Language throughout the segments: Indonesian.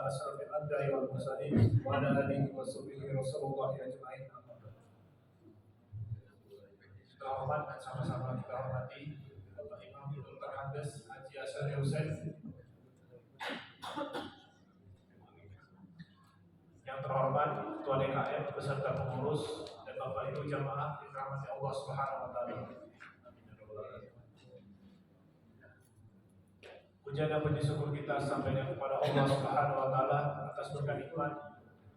asyrafil anbiya'i wal mursalin wa ala alihi wa sahbihi Rasulullah ajma'in. Terhormat dan sama-sama kita hormati Bapak Imam Dr. Andes Haji Asyari Hussein, yang terhormat Ketua DKM beserta pengurus dan Bapak Ibu jamaah dirahmati Allah Subhanahu wa taala. Puja dan puji syukur kita sampaikan kepada Allah Subhanahu wa taala atas berkat nikmat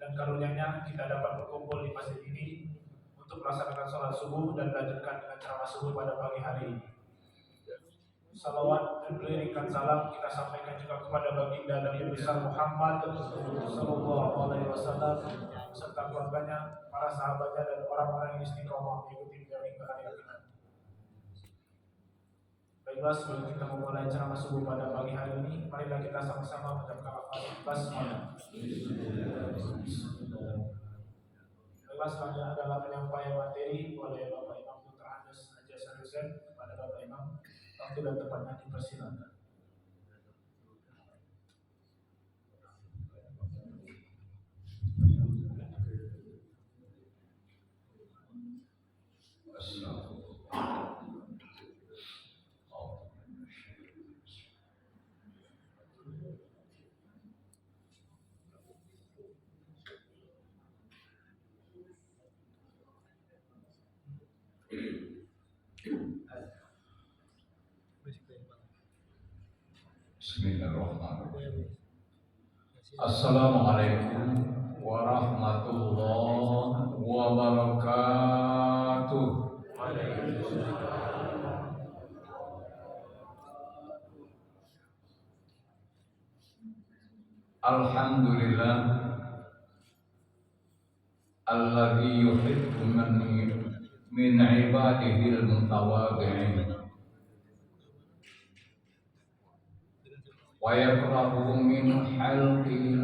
dan karunia-Nya kita dapat berkumpul di masjid ini untuk melaksanakan sholat subuh dan dilanjutkan dengan ceramah subuh pada pagi hari ini. Salawat dan beriringkan salam kita sampaikan juga kepada baginda Nabi besar Muhammad Sallallahu Alaihi Wasallam serta keluarganya, para sahabatnya dan orang-orang yang istiqomah mengikuti beliau hingga akhir zaman. Baiklah, sebelum kita memulai ceramah subuh pada pagi hari ini, marilah kita sama-sama mengucapkan lafaz basmalah. Baiklah, selanjutnya adalah penyampaian materi oleh Bapak Imam Dr. Andes Haji Asyari Hussein. Kepada Bapak Imam, waktu dan tempatnya dipersilakan. Bismillahirrahmanirrahim. Assalamualaikum warahmatullahi wabarakatuh. Alhamdulillah alladzi yuhibbu min ibadihi al-mutawadhi'in wa yakrahu min halqil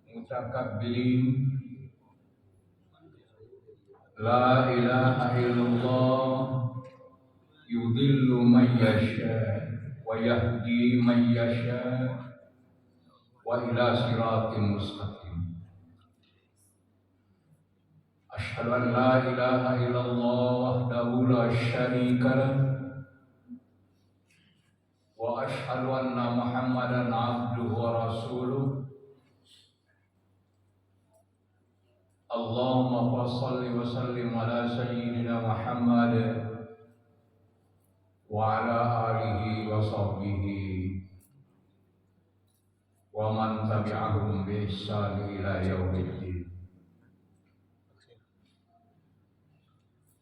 mutakabbirin. La ilaha illallah yudhillu man yasha wa yahdi man yasha wa ila siratin mustaqim. Asyhadu an la ilaha illallah wahdahu la syarika lahu wa asyhadu anna Muhammadan abduhu wa rasuluh. Allahumma shalli wa sallim ala sayyidina Muhammad wa ala alihi wa sahbihi wa man tabi'ahum bi ihsan ila yaumiddin.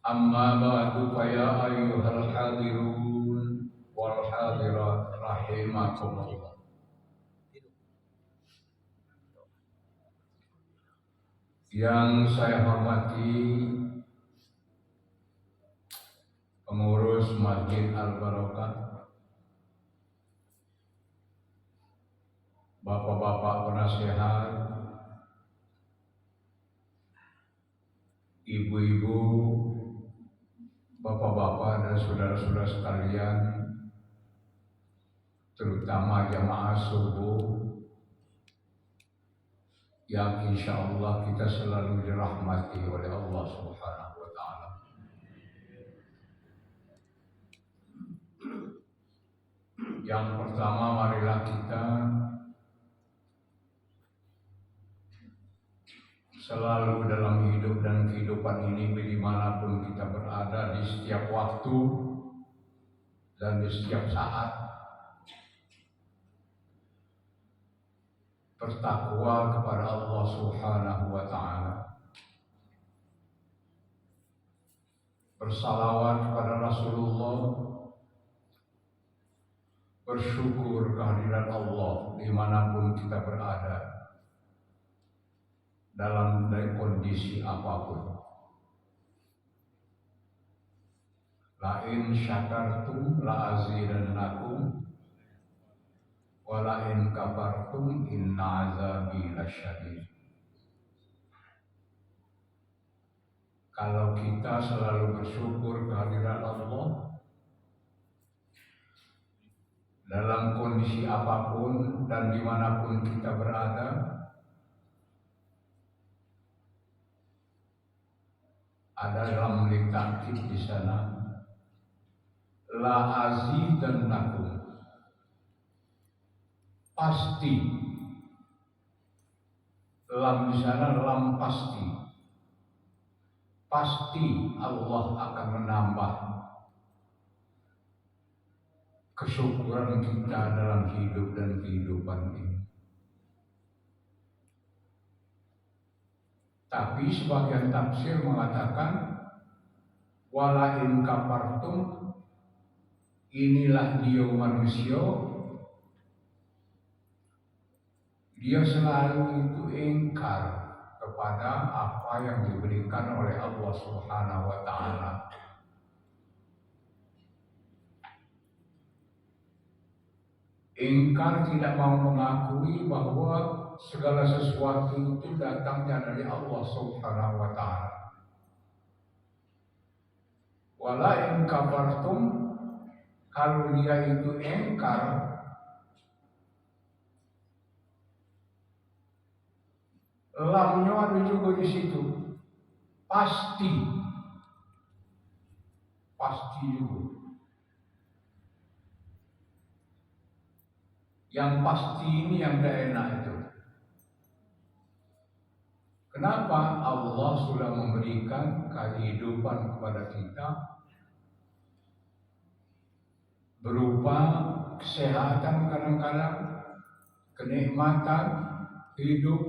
Amma ba'du, fa ya ayyuhal hadirun wal hadirat rahimakumullah. Yang saya hormati pengurus Masjid Al-Barokah, bapak-bapak penasehat, ibu-ibu, bapak-bapak dan saudara-saudara sekalian, terutama jamaah subuh yang insya Allah kita selalu dirahmati oleh Allah Subhanahu wa Ta'ala. Yang pertama, marilah kita selalu dalam hidup dan kehidupan ini, dimanapun kita berada, di setiap waktu dan di setiap saat, bertakwa kepada Allah Subhanahu wa Ta'ala, bersalawat kepada Rasulullah, bersyukur kehadiran Allah dimanapun kita berada, dalam kondisi apapun. La in syakartum la azidannakum wa la in kafartum inna azabi lasyadid. Kalau kita selalu bersyukur kehadiran Allah dalam kondisi apapun dan dimanapun kita berada, ada dalam takkid di sana, la azidannakum, pasti. Lam di sana lam pasti. Pasti Allah akan menambah kesyukuran kita dalam hidup dan kehidupan ini. Tapi sebagian tafsir mengatakan wala in kafartum, inilah dia manusia, dia selalu itu ingkar kepada apa yang diberikan oleh Allah Subhanahu wa taala. Ingkar, tidak mau mengakui bahwa segala sesuatu itu datangnya dari Allah Subhanahu wa taala. Wala in kafartum, kalau dia itu ingkar, lamnya ada juga di situ. Pasti juga. Yang pasti ini yang tidak enak itu. Kenapa? Allah sudah memberikan kehidupan kepada kita berupa kesehatan, kadang-kadang kenikmatan hidup,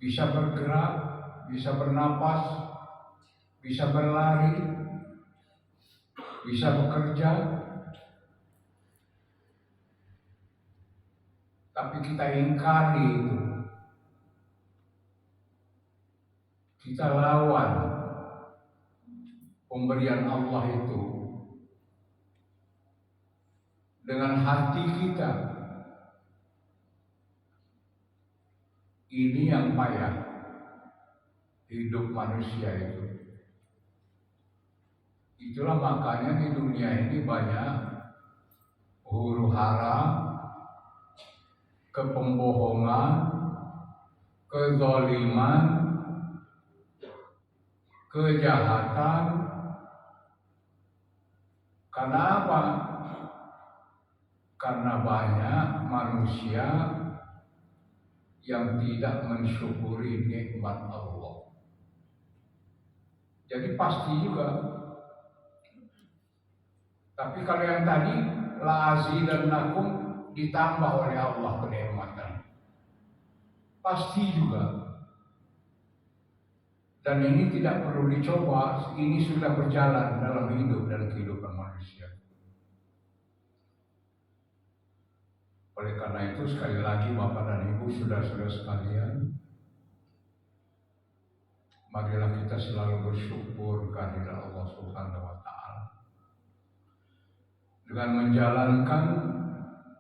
bisa bergerak, bisa bernapas, bisa berlari, bisa bekerja. Tapi kita ingkari itu. Kita lawan pemberian Allah itu dengan hati kita. Ini yang payah hidup manusia itu. Itulah makanya di dunia ini banyak huru-hara, kepembohongan, kezaliman, kejahatan. Karena apa? Karena banyak manusia yang tidak mensyukuri nikmat Allah. Jadi pasti juga. Tapi kalau yang tadi la azidannakum, ditambah oleh Allah kenikmatan, pasti juga. Dan ini tidak perlu dicoba, ini sudah berjalan dalam hidup dan kehidupan manusia. Oleh karena itu sekali lagi Bapak dan Ibu, saudara-saudara sekalian, marilah kita selalu bersyukur kehadirat Allah Subhanahu wa taala dengan menjalankan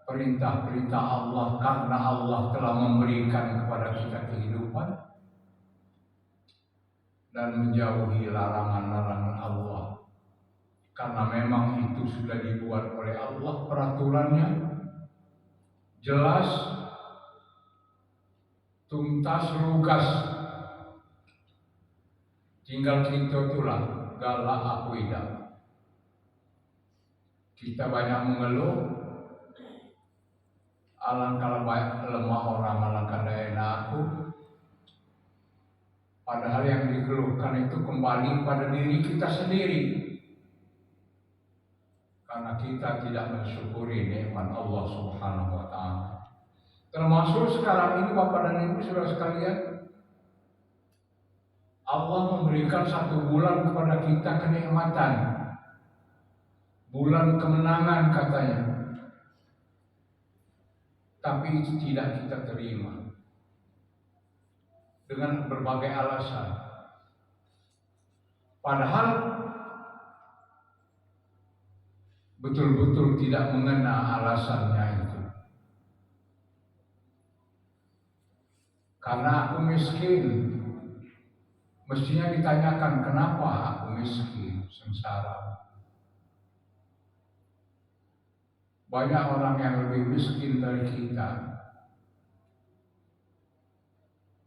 perintah-perintah Allah, karena Allah telah memberikan kepada kita kehidupan, dan menjauhi larangan-larangan Allah, karena memang itu sudah dibuat oleh Allah peraturannya, jelas, tuntas, lugas. Tinggal kita itulah galak aku tidak. Kita banyak mengeluh, alangkah lemah orang, alangkah daya aku. Padahal yang dikeluhkan itu kembali pada diri kita sendiri. Karena kita tidak mensyukuri nikmat Allah Subhanahu wa taala. Termasuk sekarang ini Bapak dan Ibu saudara sekalian, Allah memberikan 1 bulan kepada kita kenikmatan. Bulan kemenangan katanya. Tapi itu tidak kita terima. Dengan berbagai alasan. Padahal betul-betul tidak mengena alasannya itu. Karena aku miskin. Mestinya ditanyakan kenapa aku miskin, sengsara. banyak orang yang lebih miskin dari kita.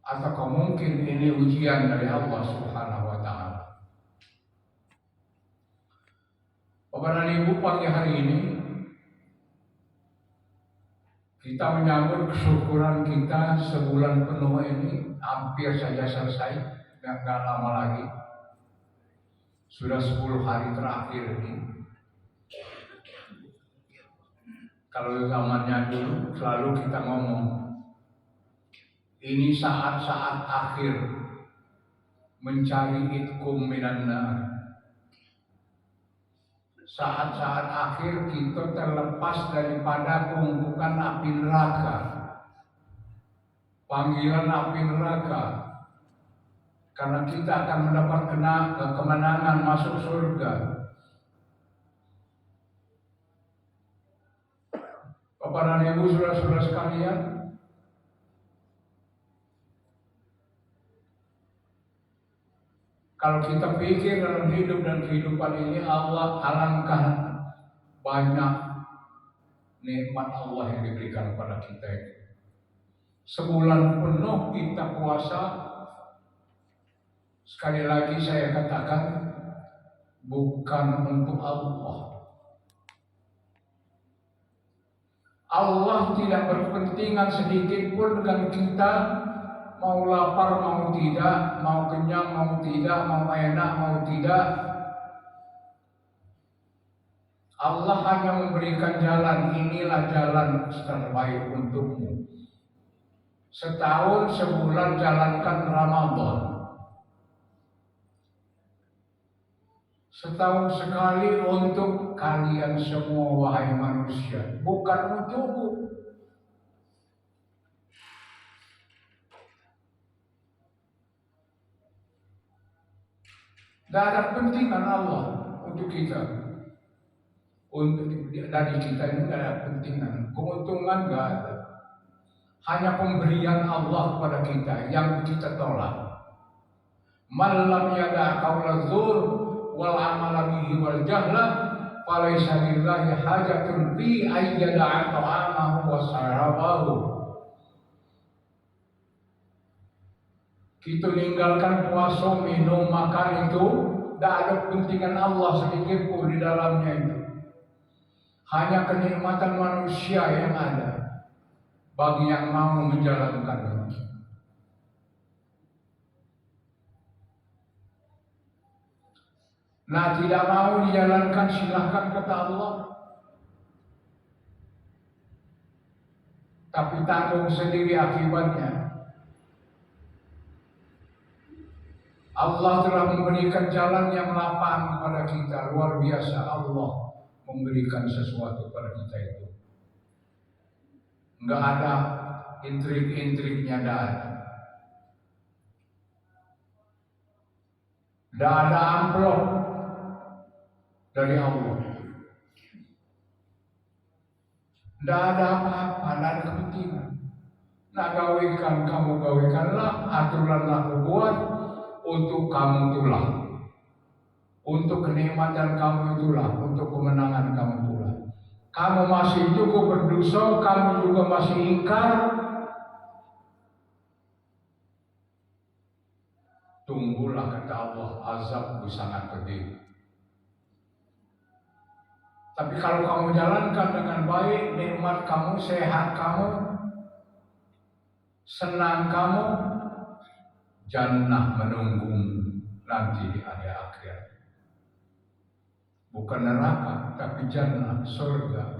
Atau mungkin ini ujian dari Allah Subhanahu wa Ta'ala. Bapak dan Ibu, pagi hari ini kita menyambut kesyukuran kita sebulan penuh ini hampir saja selesai, nggak lama lagi. Sudah 10 hari terakhir ini. Kalau zamannya dulu selalu kita ngomong, ini saat-saat akhir mencari itkum minan nar. Saat-saat akhir kita terlepas daripada tumpukan api neraka, panggilan api neraka, karena kita akan mendapat kemenangan masuk surga. Bapak dan Ibu, saudara-saudara sekalian, kalau kita pikir dalam hidup dan kehidupan ini, Allah alangkah banyak nikmat Allah yang diberikan kepada kita. Sebulan penuh kita puasa, sekali lagi saya katakan, bukan untuk Allah. Allah tidak berkepentingan sedikit pun dengan kita. Mau lapar, mau tidak, mau kenyang, mau tidak, mau enak, mau tidak. Allah hanya memberikan jalan, inilah jalan terbaik untukmu. Setahun, sebulan jalankan Ramadan. Setahun sekali untuk kalian semua, wahai manusia, bukan untukmu. Tidak ada kepentingan Allah untuk kita. Untuk dari kita ini tidak ada kepentingan. Keuntungan tidak ada. Hanya pemberian Allah kepada kita yang kita tolak. Man lam yada' qaula dzur wal amala bihi wal jahla falaysa lillahi hajatun fi ayyada'a ta'amahu wa sarabahu. Kita tinggalkan puasa, minum, makan itu tidak ada kepentingan Allah sedikit pun di dalamnya itu. Hanya kenikmatan manusia yang ada bagi yang mau menjalankannya. Nah, tidak mau dijalankan, silahkan kata Allah. Tapi tanggung sendiri akibatnya. Allah telah memberikan jalan yang lapang kepada kita. Luar biasa Allah memberikan sesuatu kepada kita itu. Enggak ada intrik-intriknya, enggak ada. Enggak ada amplop dari Allah. Enggak ada apa-apa, enggak ada kepentingan. Nak gawekan, kamu gawekanlah, aturan aku buat. Untuk kamu itulah, untuk kenikmatan kamu itulah, untuk kemenangan kamu itulah. Kamu masih cukup berdosa, kamu juga masih ingkar, tunggulah kata Allah, azabku sangat pedih. Tapi kalau kamu jalankan dengan baik, nikmat kamu, sehat kamu, senang kamu, jannah menunggumu nanti di hari akhir. Bukan neraka, tapi jannah, surga.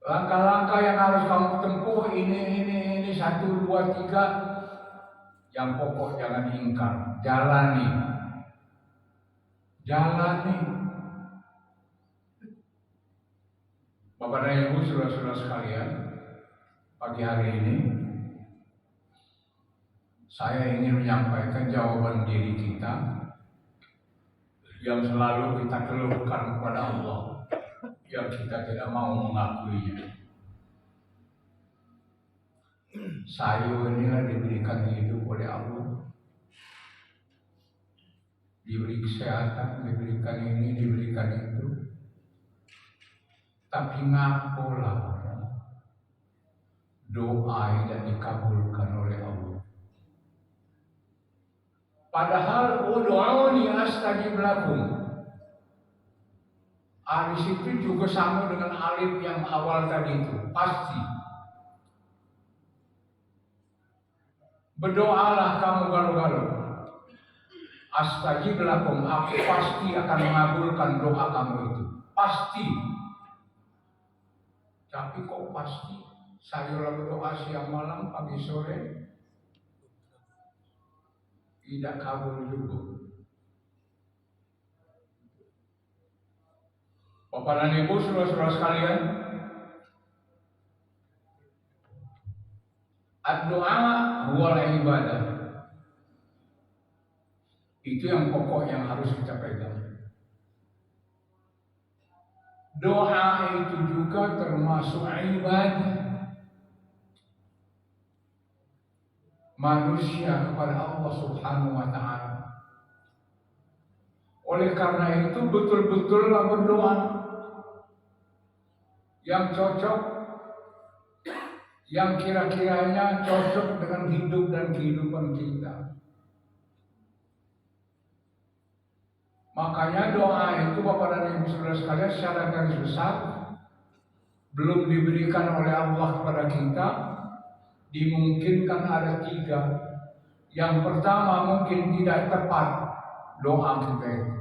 Langkah-langkah yang harus kamu tempuh ini 1, 2, 3. Yang pokok jangan ingkar, jalani. Jalani. Bapak dan Ibu, saudara-saudara sekalian, pagi hari ini saya ingin menyampaikan jawaban diri kita yang selalu kita keluhkan kepada Allah, yang kita tidak mau mengakuinya. Saya inilah diberikan hidup oleh Allah. diberi kesehatan, diberikan ini, diberikan itu, tapi ngapolah doa tidak dikabulkan oleh Allah. Padahal ud'uni astajib lakum. Alif itu juga sama dengan alif yang awal tadi itu, pasti. Berdoalah kamu galau-galau. Astajib lakum, aku pasti akan mengabulkan doa kamu itu. Pasti. Tapi kok pasti? Saya berdoa siang malam, pagi sore, tidak kabul juga. Bapak dan Ibu, saudara-saudara sekalian, ad-doa huwal ibadah. Itu yang pokok yang harus kita pegang. Doa itu juga termasuk ibadah manusia kepada Allah Subhanahu wa Ta'ala. Oleh karena itu betul-betullah berdoa yang cocok, yang kira-kiranya cocok dengan hidup dan kehidupan kita. Makanya doa itu Bapak dan Ibu saudara sekalian secara garis besar belum diberikan oleh Allah kepada kita, dimungkinkan ada 3. Yang pertama mungkin tidak tepat doa kita itu.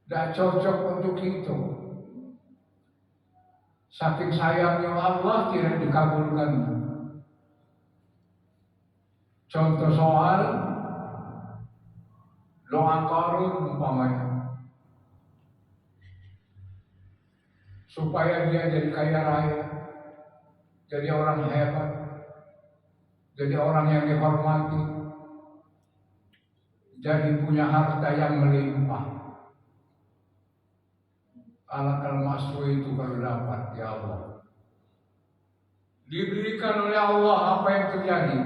Tidak cocok untuk itu. Saking sayangnya Allah tidak dikabulkan. Contoh soal doa Qarun umpamanya, supaya dia jadi kaya raya, jadi orang hebat, jadi orang yang dihormati, jadi punya harta yang melimpah. Alakal masru itu kalau dapat, ya Allah. Diberikan oleh Allah apa yang terjadi?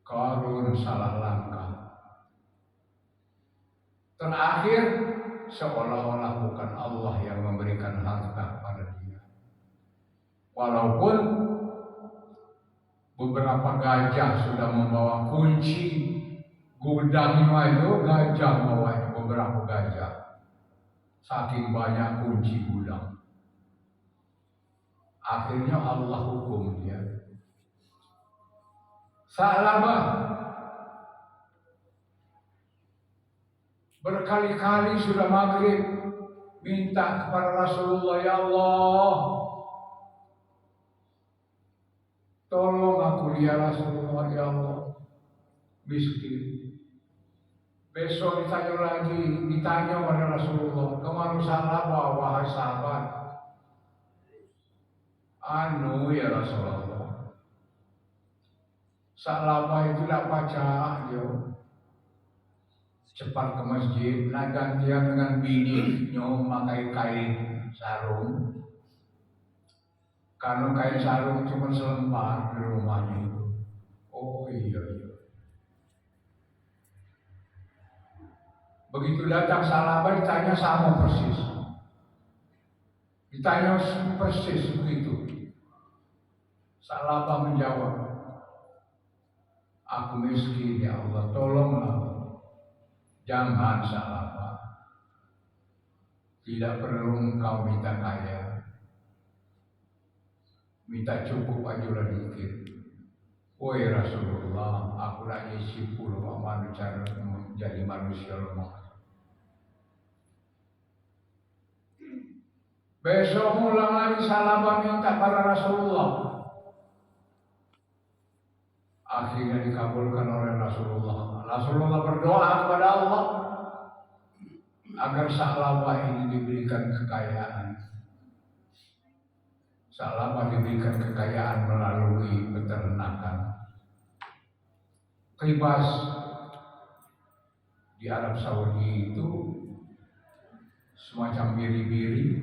Qarun salah langkah. Terakhir seolah-olah bukan Allah yang memberikan harta pada dia. Walaupun beberapa gajah sudah membawa kunci gudangnya itu, gajah bawanya, beberapa gajah. Saking banyak kunci gudang. Akhirnya Allah hukum dia. Salama. Berkali-kali sudah maghrib minta kepada Rasulullah, ya Allah, tolong aku ya Rasulullah, ya Allah, miskin. Besok ditanya oleh Rasulullah, kemana salama wahai sahabat? Anu ya Rasulullah, salama itu tidak baca, yo. Cepat ke masjid, nah gantian dengan bininya memakai kain sarung. Kalau kain sarung cuma selembar di rumahnya itu. Oh iya. Begitu datang Salama ditanya sama persis. Ditanya persis begitu. Salama menjawab, aku miskin ya Allah, tolonglah. Jangan Salama. Tidak perlu engkau minta kaya. Minta cukup aja lah dikit. Woi Rasulullah, aku lagi sibuk manusia menjadi manusia lemah. Besok ulang lagi Salama minta pada Rasulullah. Akhirnya dikabulkan oleh Rasulullah. Rasulullah berdoa kepada Allah agar Salama ini diberikan kekayaan. Salama diberikan kekayaan melalui peternakan. Kibas di Arab Saudi itu semacam biri-biri,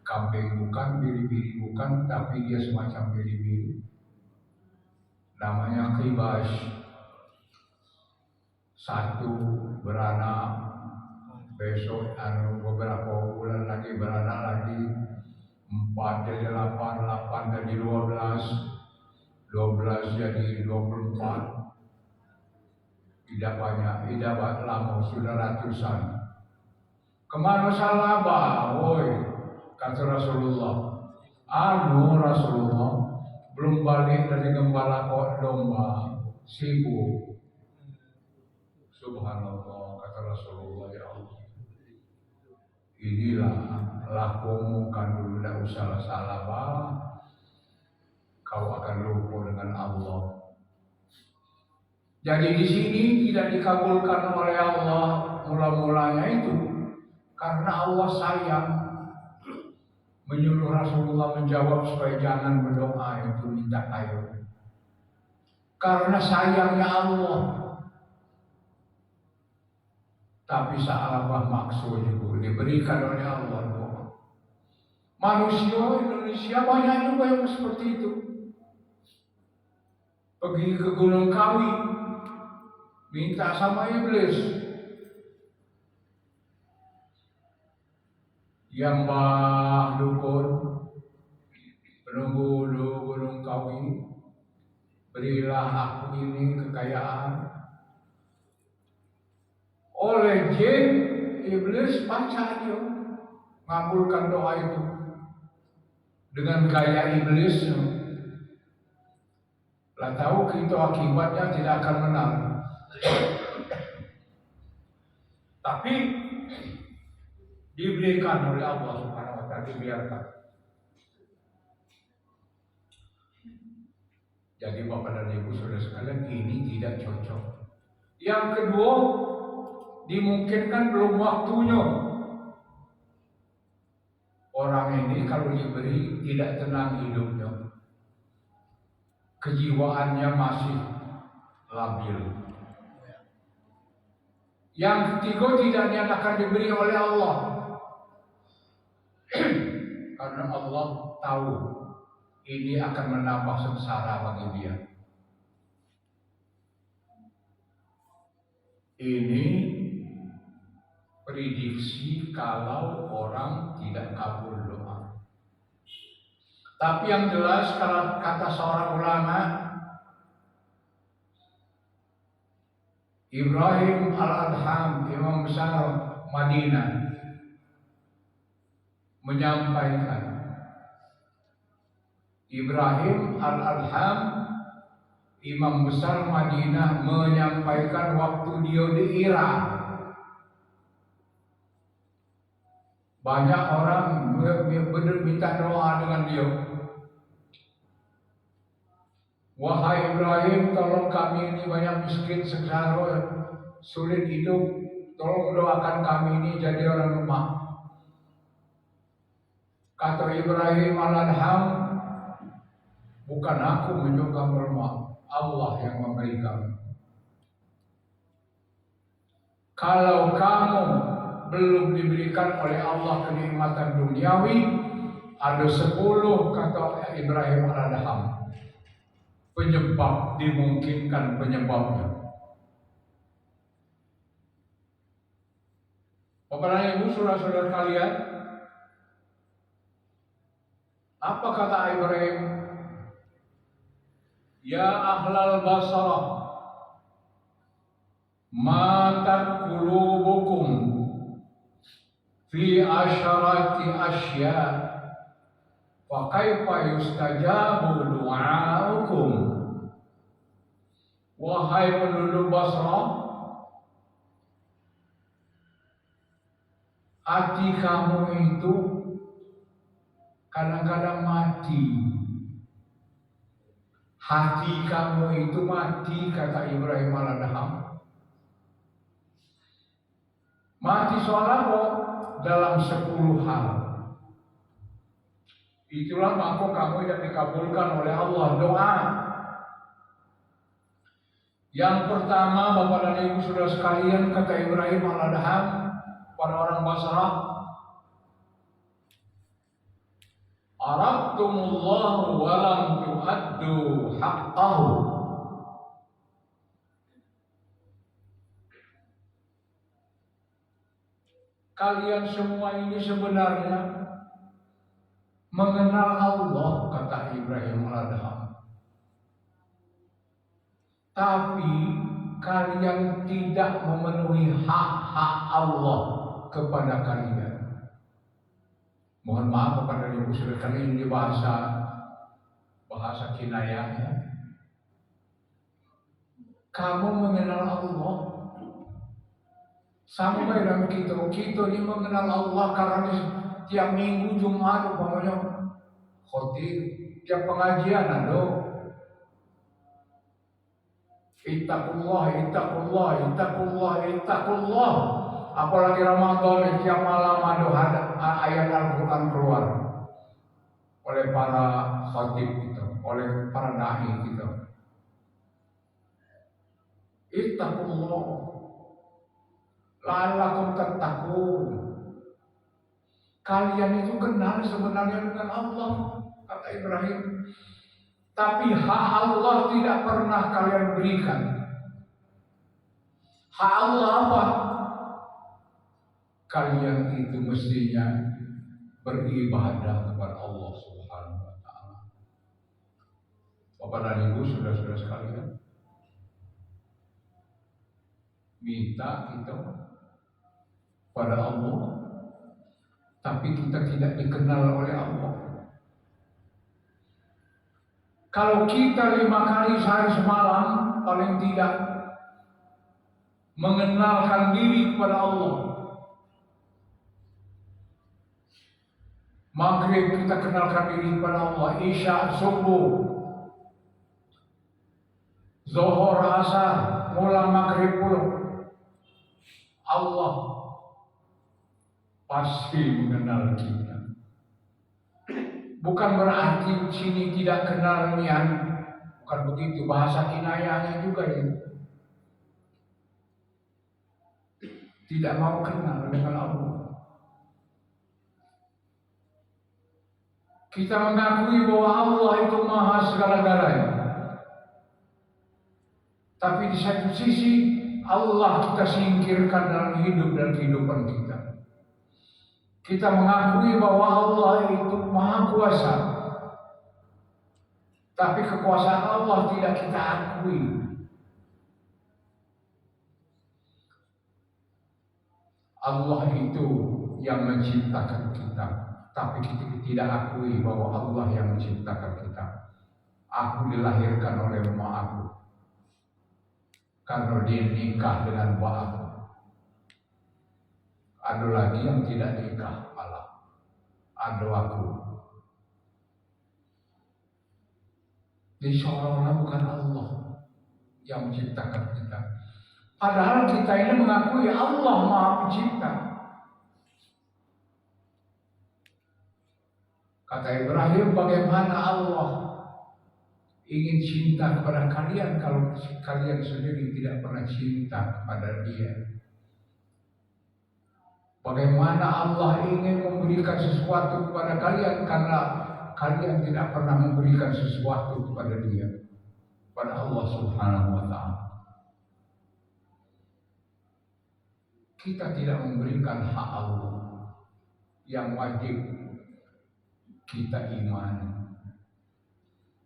kambing bukan, biri-biri bukan, tapi dia semacam biri-biri. namanya Qibas, satu beranak, besok beberapa bulan lagi beranak lagi, 4 jadi 8, 8 jadi 12, 12 jadi 24. Tidak banyak, tidak lama, sudah ratusan. Kemana salaba, woi, kata Rasulullah. Rasulullah belum balik dari gembala domba, sibuk. Subhanallah, kata Rasulullah, ya Allah. Inilah lakumu kan dulu tidak usah salaba, kau akan lupa dengan Allah. Jadi di sini tidak dikabulkan oleh Allah mula-mulanya itu karena Allah sayang, menyuruh Rasulullah menjawab supaya jangan berdoa itu minta air. Karena sayangnya Allah. Tapi sahabat maksud itu diberikan oleh Allah doa. Manusia Indonesia banyak juga yang seperti itu. Pergi ke Gunung Kawi, minta sama iblis. Yang Mbah Dukun, penunggu Gunung Kawi, berilah aku ini kekayaan. Oleh jin, iblis baca dia, ngabulkan doa itu dengan gaya iblis. Lah tahu kita akibatnya tidak akan menang. Tapi diberikan oleh Allah Subhanahu wa taala, dibiarkan. Jadi Bapak dan Ibu Saudara sekalian, ini tidak cocok. Yang kedua, dimungkinkan belum waktunya. Orang ini kalau diberi tidak tenang hidupnya. Kejiwaannya masih labil. Yang ketiga, tidak dinyatakan diberi oleh Allah. Karena Allah tahu ini akan menambah sengsara bagi dia. Ini prediksi kalau orang tidak kabul doa. Tapi yang jelas kalau kata seorang ulama, Ibrahim Al-Adham, Imam besar Madinah, menyampaikan, Ibrahim Al-Adham, Imam besar Madinah, menyampaikan waktu dia di Irak. Banyak orang benar minta doa dengan dia. Wahai Ibrahim, tolong kami ini banyak miskin, sengsara, sulit hidup. Tolong doakan kami ini jadi orang lemah. Kata Ibrahim Al-Adham, bukan aku menyukai melemah, Allah yang memberikan. Kalau kamu belum diberikan oleh Allah kenikmatan duniawi, ada 10 kata Ibrahim Al-Adham penyebab, dimungkinkan penyebabnya. Bapak dan Ibu, saudara-saudara kalian, apa kata Ibrahim? Ya ahlal Basrah, matat qulubukum fi asyarati asya, fa kaifa yustajabu du'aukum. Wahai penduduk Basrah, hati kamu itu kadang-kadang mati. Hati kamu itu mati, kata Ibrahim Al-Adham. Mati soal apa? Dalam 10 hal. Itulah maka kamu yang dikabulkan oleh Allah doa. Yang pertama, Bapak dan Ibu Saudara sekalian, kata Ibrahim Al-Adham pada orang Basrah, Arabtumullahu wa lam tu'addu haqqahu. kalian semua ini sebenarnya mengenal Allah, kata Ibrahim al-Adham. Tapi kalian tidak memenuhi hak-hak Allah kepada kalian. Mohon maaf kepada ibu saudara, kali ini bahasa kinayahnya. Kamu mengenal Allah. Sama dalam kita ini mengenal Allah karena tiap minggu Jumat umpamanya khotib, tiap pengajian ada. Ittaqullah. Apalagi Ramadan tiap malam ada ayat Al-Quran keluar oleh para khotib kita, oleh para dai kita. Ittaqullah la'allakum tattaqun. Kalian itu kenal sebenarnya dengan Allah, kata Ibrahim. Tapi hak Allah tidak pernah kalian berikan. Hak Allah apa? Kalian itu mestinya beribadah kepada Allah Subhanahu wa taala. Bapak dan Ibu, saudara-saudara sekalian, minta kita pada Allah, tapi kita tidak dikenal oleh Allah. Kalau kita 5 kali sehari semalam paling tidak mengenalkan diri kepada Allah. Maghrib kita kenalkan diri kepada Allah, Isya, subuh, Zuhur, Asar, mulai maghrib pula. Allah pasti mengenal kita. Bukan berarti sini tidak kenal nian, bukan begitu, bahasa kinayahnya juga ya. Tidak mau kenal dengan Allah. Kita mengakui bahwa Allah itu maha segala-galanya. Tapi di satu sisi Allah kita singkirkan dalam hidup dan kehidupan kita. Kita mengakui bahwa Allah itu maha kuasa. Tapi kekuasaan Allah tidak kita akui. Allah itu yang menciptakan kita, tapi kita tidak akui bahwa Allah yang menciptakan kita. Aku dilahirkan oleh emak aku karena dia nikah dengan mbak aku. Ada lagi yang tidak nikah malah, ada aku. Jadi seolah-olah bukan Allah yang menciptakan kita. Padahal kita ini mengakui Allah Maha Pencipta. Kata Ibrahim, bagaimana Allah ingin cinta kepada kalian kalau kalian sendiri tidak pernah cinta kepada Dia? Bagaimana Allah ingin memberikan sesuatu kepada kalian karena kalian tidak pernah memberikan sesuatu kepada Dia, kepada Allah Subhanahu wa taala. Kita tidak memberikan hak Allah yang wajib kita imani.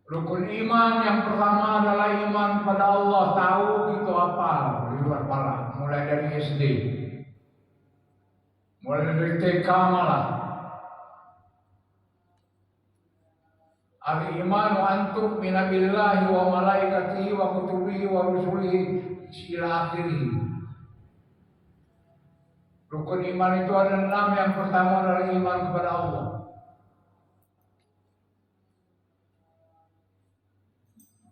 Rukun iman yang pertama adalah iman pada Allah. Tahu gitu apa di luar kepala, mulai dari SD, mulai dari TK malah. Al-imanu antum minabillahi wa malaikatihi wa kutubihi wa rusulihi ila akhirih. Rukun iman itu ada 6. Yang pertama adalah iman kepada Allah.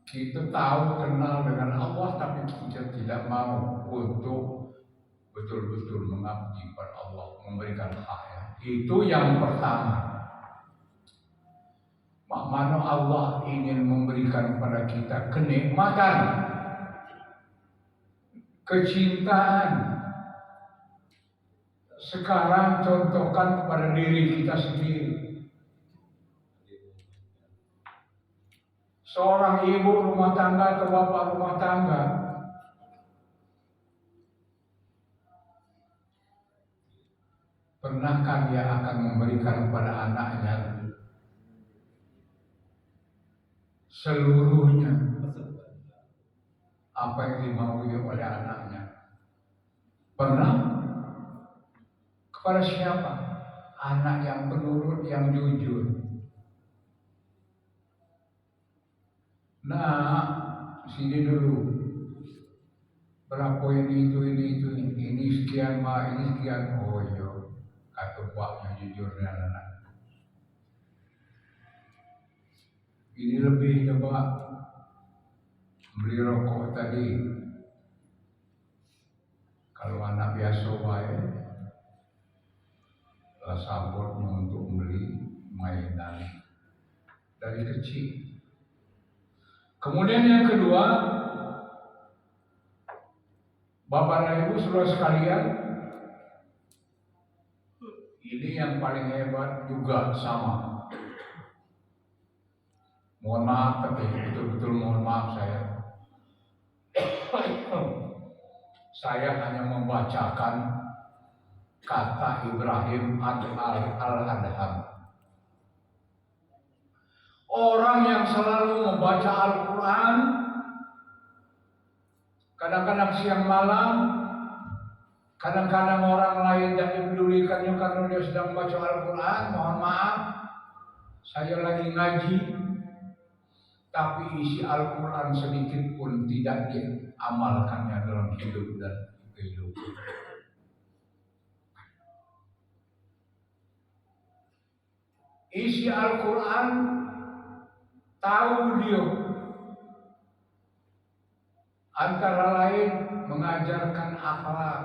Kita tahu kenal dengan Allah, tapi kita tidak mau untuk betul-betul mengabdi kepada Allah, memberikan haknya. Itu yang pertama. Mana Allah ingin memberikan kepada kita kenikmatan, kecintaan. Sekarang contohkan kepada diri kita sendiri. Seorang ibu rumah tangga atau bapak rumah tangga Pernahkah dia akan memberikan kepada anaknya seluruhnya apa yang dimaui oleh anaknya? Pernah? Kepada siapa? Anak yang penurut, yang jujur. Nah, sini dulu. Berapa ini sekian ma, ini sekian. Oh iya, kata buatnya jujurnya anak. Ini lebih coba beli rokok tadi. Kalau anak biasa baik, lah sabotnya untuk beli mainan dari kecil. Kemudian yang kedua, Bapak dan Ibu saudara sekalian, ini yang paling hebat juga sama. Mohon maaf, tapi betul-betul mohon maaf saya. Saya hanya membacakan kata Ibrahim al-Adham. Orang yang selalu membaca Al-Quran, kadang-kadang siang malam, kadang-kadang orang lain tidak dipedulikannya karena dia sedang baca Al-Quran. Mohon maaf, saya lagi ngaji, tapi isi Al-Quran sedikit pun tidak diamalkannya dalam hidup dan kehidupan. Isi Al-Quran tahu dia antara lain mengajarkan akhlak.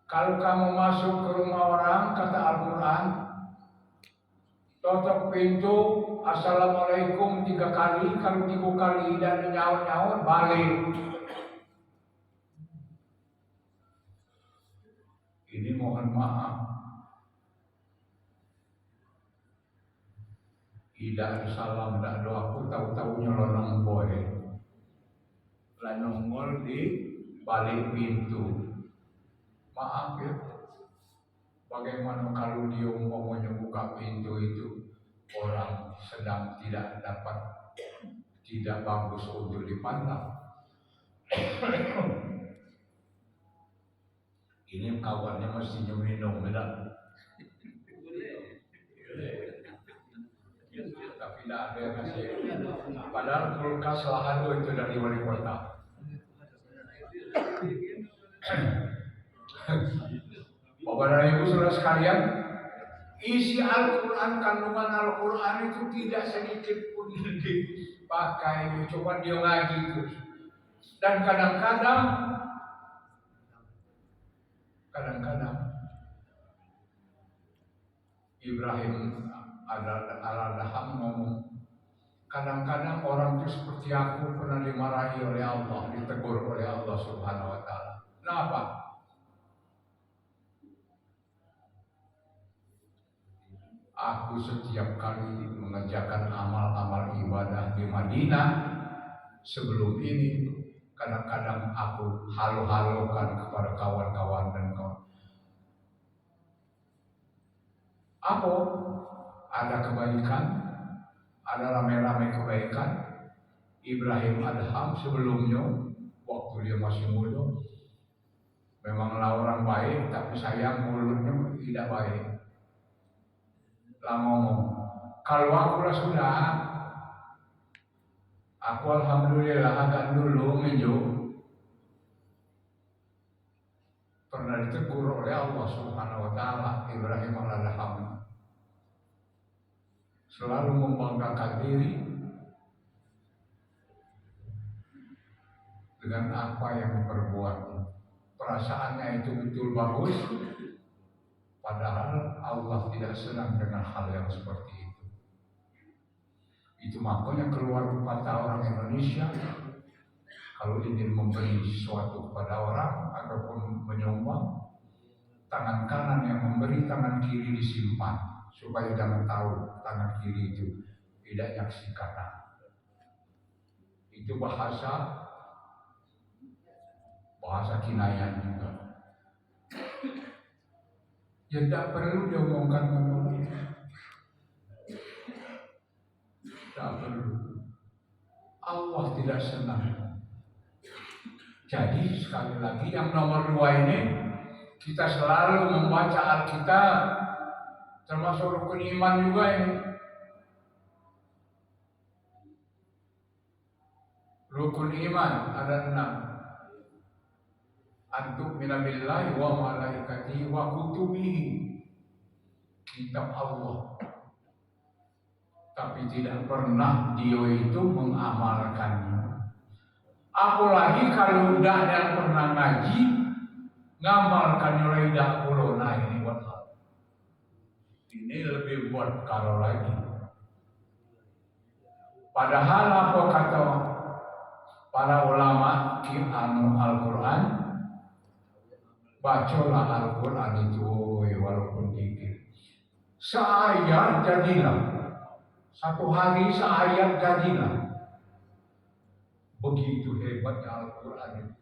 Kalau kamu masuk ke rumah orang, kata Al-Quran, tutup pintu, Assalamualaikum 3 kali, kalau 3 kali dan nyaut-nyaut, balik. Ini mohon maaf, tidak ada salam, tidak ada aku, tahu-tahu nyelonong boy, lah nongol di balik pintu. Maaf ya, bagaimana kalau dia umpamanya buka pintu itu, orang sedang tidak bagus untuk dipandang. Ini kawannya mestinya minum, tidak? Tapi tidak ada yang ngasih. Padahal kulkas Lahado itu dari wali kota. Bapak dan Ibu saudara sekalian, isi Al-Quran, kandungan Al-Quran itu tidak sedikit pun dipakai, cuma dia ngaji terus. Dan kadang-kadang Ibrahim al-Adham ngomong, kadang-kadang orang itu seperti aku pernah dimarahi oleh Allah, ditegur oleh Allah Subhanahu wa Ta'ala. Kenapa? Aku setiap kali mengerjakan amal-amal ibadah di Madinah sebelum ini, kadang-kadang aku halu-halukan kepada kawan-kawan dan kawan. Apa? Ada kebaikan, ada rame-rame kebaikan. Ibrahim Adham sebelumnya, waktu dia masih muda, memanglah orang baik, tapi sayang mulutnya tidak baik. Lah ngomong, kalau aku lah sudah, aku alhamdulillah agak dulu menjuk, pernah ditegur oleh Allah Subhanahu wa Ta'ala. Ibrahim al-Adham selalu membanggakan diri dengan apa yang diperbuat. Perasaannya itu betul bagus, padahal Allah tidak senang dengan hal yang seperti itu. Itu makanya keluar kata orang Indonesia, kalau ingin memberi sesuatu kepada orang ataupun menyumbang, tangan kanan yang memberi, tangan kiri disimpan, supaya jangan tahu tangan kiri itu tidak nyaksikan. Itu bahasa bahasa kinayah juga. Ya tidak perlu diomongkan ngomong. Tidak perlu. Allah tidak senang. Jadi sekali lagi yang nomor 2 ini, kita selalu membaca Alkitab, termasuk rukun iman juga ini. Rukun iman ada 6. Antuk minabillahi wa malaikatihi wa kutubihi. Kitab Allah. Tapi tidak pernah dia itu mengamalkannya. Apalagi kalau udah yang pernah ngaji, ngamalkannya lagi dah puluh. Nah ini buat ini lebih buat kalau lagi. Padahal apa kata para ulama Al-Quran, bacalah Al-Quran itu walaupun dikit. Seayat jadilah. Satu hari seayat jadilah. Begitu hebatnya Al-Quran itu.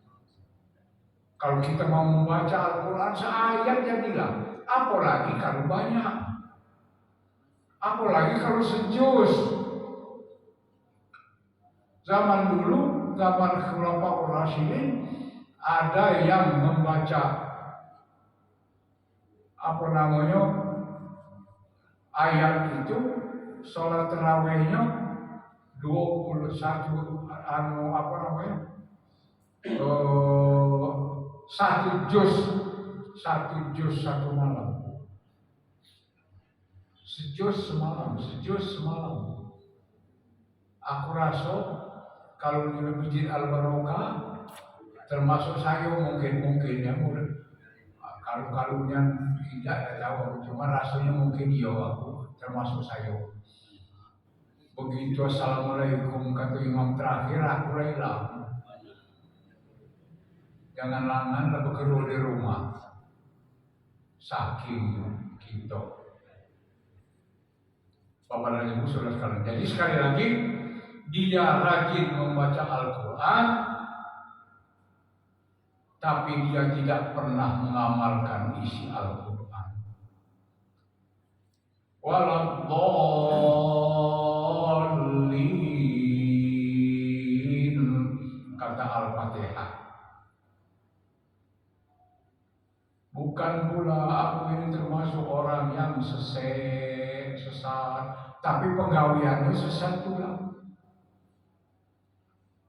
Kalau kita mau membaca Al-Quran seayat jadilah. Apalagi kalau banyak. Apalagi kalau sejus. Zaman dulu, zaman Khulafaur Rasyidin, ada yang membaca ayat itu, sholat tarawihnya 21 satu juz satu malam. Sejuz semalam. Aku rasa kalau di Masjid Al-Barokah, termasuk saya mungkin ya, kalau yang tidak tahu, cuma rasanya mungkin iya aku termasuk saya. Begitu assalamualaikum kata imam terakhir, aku hilang. Jangan langan lah bekerja di rumah. Saking kita. Bapak dan Ibu saudara sekalian. Jadi sekali lagi, dia rajin membaca Al-Quran, tapi dia tidak pernah mengamalkan isi Al-Quran. Waladhdallin, kata Al-Fatihah. Bukan pula aku ini termasuk orang yang sesat, tapi penggawiannya sesat pula.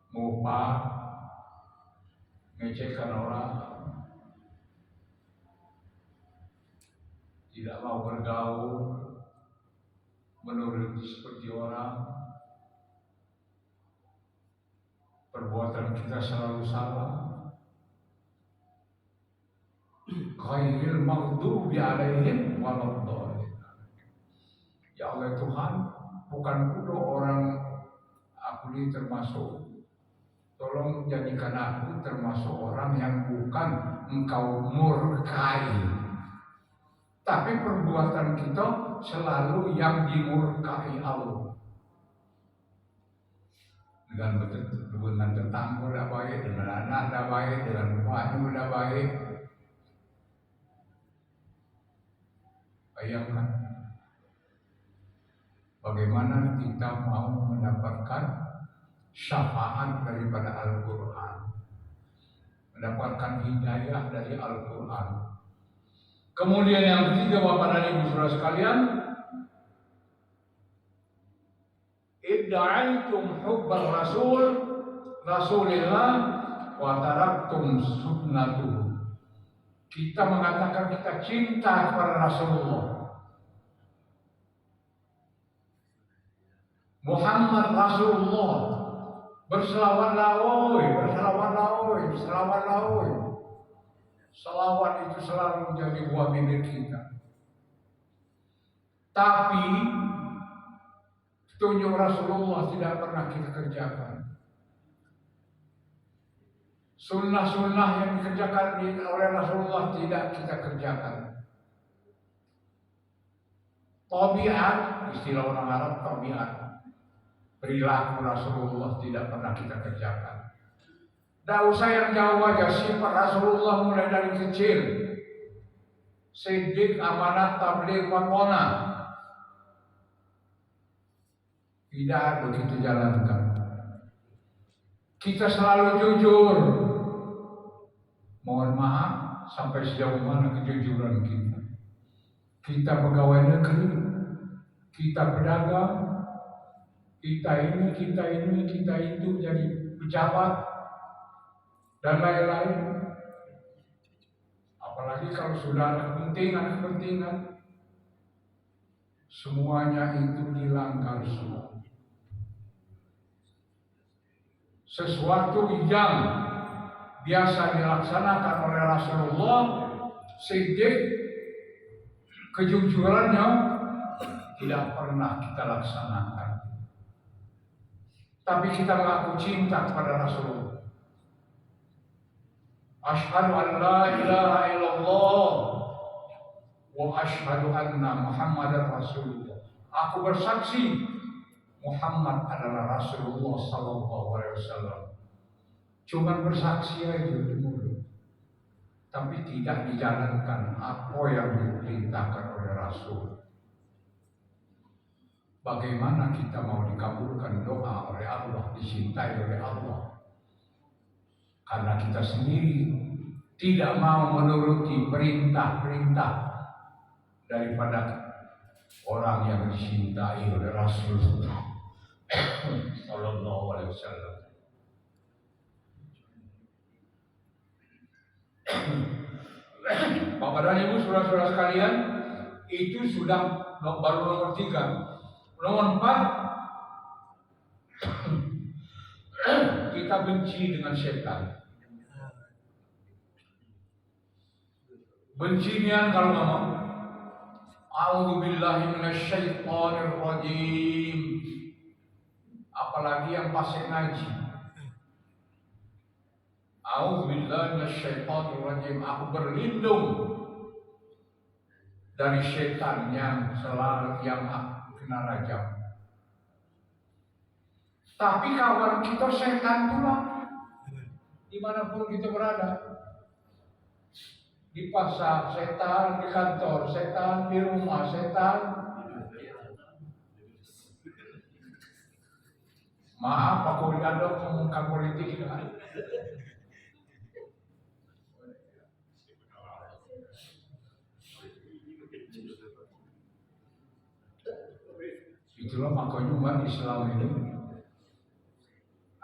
Mubah, ngecekkan orang, tidak mau bergaul, menurut seperti orang, perbuatan kita selalu salah. Ghairil maghdubi alaihim waladhdallin. Ya Allah Tuhan, bukan pula orang aku ini termasuk. Tolong jadikan aku termasuk orang yang bukan engkau murkai. Tapi perbuatan kita selalu yang dimurkai Allah. Dengan tetangga udah baik, dengan anak udah baik, dengan bapaknya udah baik. Bayangkan bagaimana kita mau mendapatkan syafaat daripada Al-Quran, mendapatkan hidayah dari Al-Quran. Kemudian yang ketiga, Bapak dan Ibu saudara sekalian, idda'aitum hubbal Rasulillah wa taraktum sunnatuhu. Kita mengatakan kita cinta kepada Rasulullah. Muhammad Rasulullah. Berselawatlah oi. Selawat itu selalu menjadi buah bibir kita. Tapi tunjuk Rasulullah tidak pernah kita kerjakan. Sunnah-sunnah yang dikerjakan oleh Rasulullah tidak kita kerjakan. Tabiat, istilah orang Arab tabiat, perilaku Rasulullah tidak pernah kita kerjakan. Tidak usah yang jauh aja, sifat Rasulullah mulai dari kecil. Siddiq, amanat, tabligh, wakona. Tidak begitu jalankan. Kita selalu jujur. Mohon maaf, sampai sejauh mana kejujuran kita. Kita pegawai negeri, kita pedagang, kita ini, kita itu jadi pejabat, dan lain-lain. Apalagi kalau sudah ada kepentingan, semuanya itu dilanggar semua. Sesuatu yang biasa dilaksanakan oleh Rasulullah, Siddiq, kejujurannya tidak pernah kita laksanakan. Tapi kita mengaku cinta kepada Rasulullah. Asyhadu an la ilaha illallah wa asyhadu anna Muhammadar Rasulullah. Aku bersaksi Muhammad adalah Rasulullah sallallahu alaihi wasallam. Cuma bersaksi aja di mulut, tapi tidak dijalankan apa yang diperintahkan oleh Rasul. Bagaimana kita mau dikabulkan doa oleh Allah, dicintai oleh Allah? Karena kita sendiri tidak mau menuruti perintah-perintah daripada orang yang dicintai oleh Rasulullah sallallahu alaihi wasallam. Bapak dan Ibu, saudara-saudara sekalian, itu sudah baru nomor 3. Nomor 4, kita benci dengan setan. Benci nian kalau ngomong, a'udzubillahi minasyaitonir rajim. Apalagi yang pasien ngaji. A'udzubillahi minasyaitonir rajim. Aku berlindung dari setan yang selalu yang aku kena rajam. Tapi kawan kita setan pula. Dimanapun kita berada. Di pasar setan, di kantor setan, di rumah setan. Maaf, aku diadok ngomongkan politik kan. Itulah makanya umat Islam ini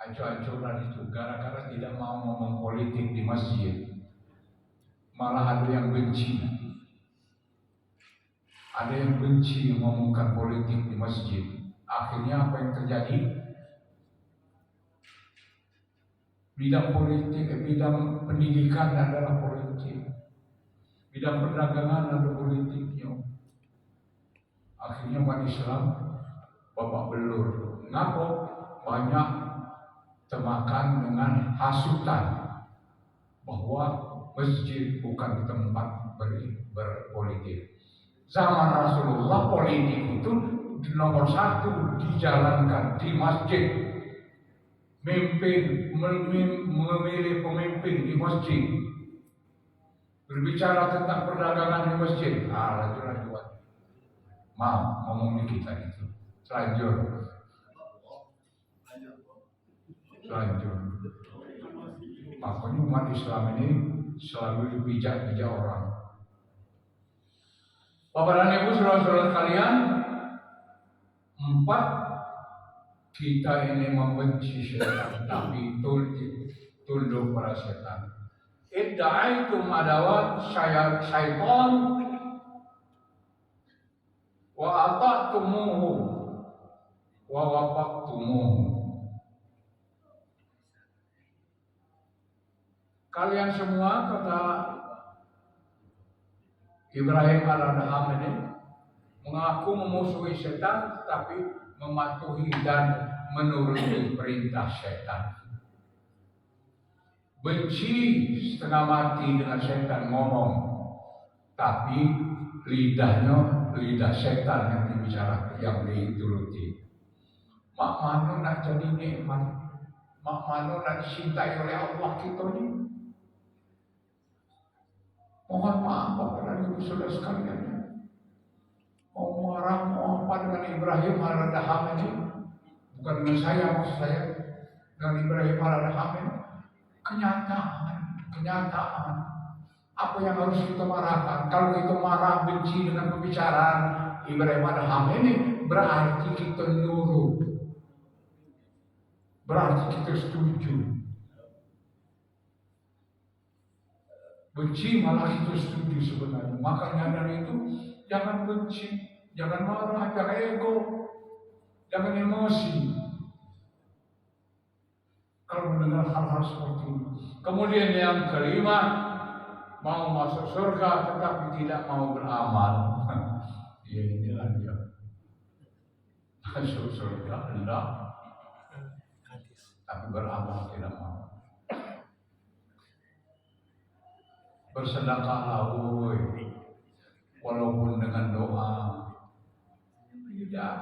ancur-ancuran itu gara-gara tidak mau ngomong politik di masjid. Malah ada yang benci. Ada yang benci ngomongkan politik di masjid. Akhirnya apa yang terjadi? Bidang politik, bidang pendidikan adalah politik. Bidang perdagangan adalah politiknya. Akhirnya umat Islam babak belur. Ngapa? Banyak termakan dengan hasutan bahwa masjid bukan tempat berpolitik. Zaman Rasulullah politik itu nomor 1 dijalankan di masjid. Memilih pemimpin di masjid. Berbicara tentang perdagangan di masjid. Lanjut. Mau ngomongin kita itu. Lanjut. Makanya umat Islam ini selalu dipijak-pijak orang. Bapak dan Ibu, saudara-saudara sekalian, 4, kita ini membenci setan, tapi tunduk pada setan. Idda'aitum adawat syaitan wa ata'tumuhu wa wafaqtumuhu. Kalian semua, kata Ibrahim al-Adham ini, mengaku memusuhi setan, tapi mematuhi dan menuruti perintah setan. Benci setengah mati dengan setan ngomong, tapi lidah setan yang dibicarakan, yang dituruti. Mak mana nak jadi nikmat, mak mano dan dicintai oleh Allah kita ini. Mohon maaf Bapak dan Ibu Saudara sekalian. Mau marah, mau apa dengan Ibrahim al-Adham ini? Bukan dengan saya, maksud saya dengan Ibrahim al-Adham ini. Kenyataan. Apa yang harus kita marahkan? Kalau kita marah benci dengan pembicaraan Ibrahim al-Adham ini, berarti kita nurut. Berarti kita setuju. Benci malah kita setuju sebenarnya. Makanya dari itu jangan benci, jangan marah, jangan ego, jangan emosi. Kalau mendengar hal-hal seperti ini. Kemudian yang kelima, mau masuk surga tetapi tidak mau beramal. Ya inilah dia. Masuk surga hendak, tapi beramal tidak mau. Bersedekahlah walaupun dengan doa. Tidak.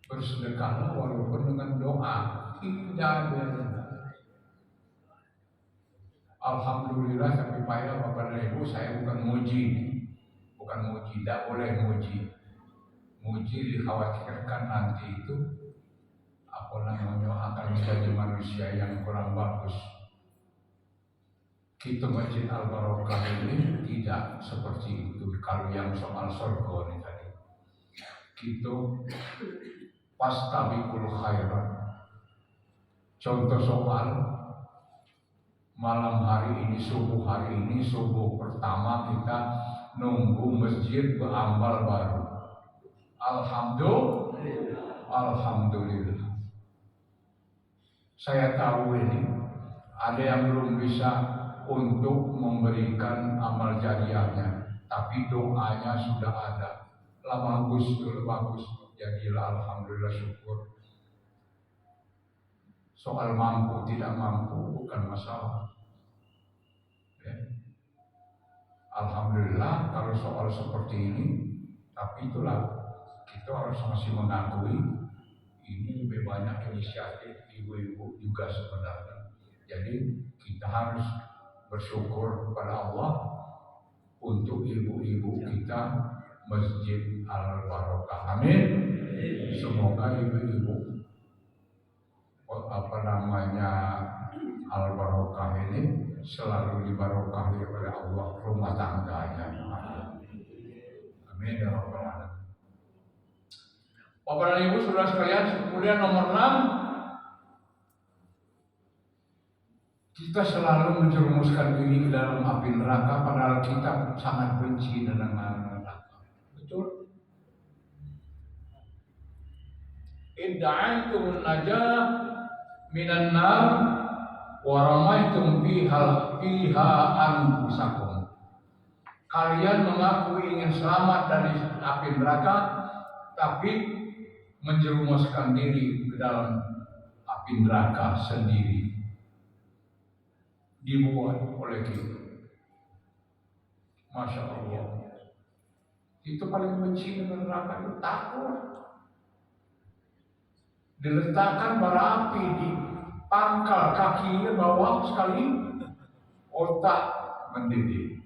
Bersedekahlah walaupun dengan doa. Tidak. Alhamdulillah, tapi payah Bapak dan Ibu, saya bukan muji, tidak boleh muji. Muji dikhawatirkan nanti itu akan menjadi manusia yang kurang bagus. Kita Masjid Al-Barokah ini tidak seperti itu. Kalau yang soal surga ini tadi, kita fastabiqul khairat. Contoh soal malam hari ini, subuh pertama kita nunggu masjid beramal baru. Alhamdulillah. Saya tahu ini ada yang belum bisa untuk memberikan amal jariahnya, tapi doanya sudah ada. Bagus. Jadilah alhamdulillah, syukur. Soal mampu tidak mampu bukan masalah. Ya. Alhamdulillah kalau soal seperti ini, tapi itulah kita harus masih mengakui ini lebih banyak inisiatif ibu-ibu juga sebenarnya. Jadi kita harus bersyukur kepada Allah untuk ibu-ibu kita Masjid Al-Barokah. Amin. Semoga ibu-ibu Al-Barokah ini selalu dibarokahi oleh Allah rumah tangganya. Amin ya rabbal alamin. Bapak dan Ibu Saudara sekalian, kemudian nomor 6, kita selalu menjerumuskan diri ke dalam api neraka, padahal kita sangat benci dengan neraka. Betul? Idda'antum najah minan nar wa ramaitum fiha anfusakum. Kalian mengaku ingin selamat dari api neraka, tapi menjerumuskan diri ke dalam api neraka sendiri. Dibuat oleh kita. Masya Allah. Itu paling benci dengan neraka itu takut. Diletakkan bara api di pangkal kakinya bawah sekali, otak mendidih.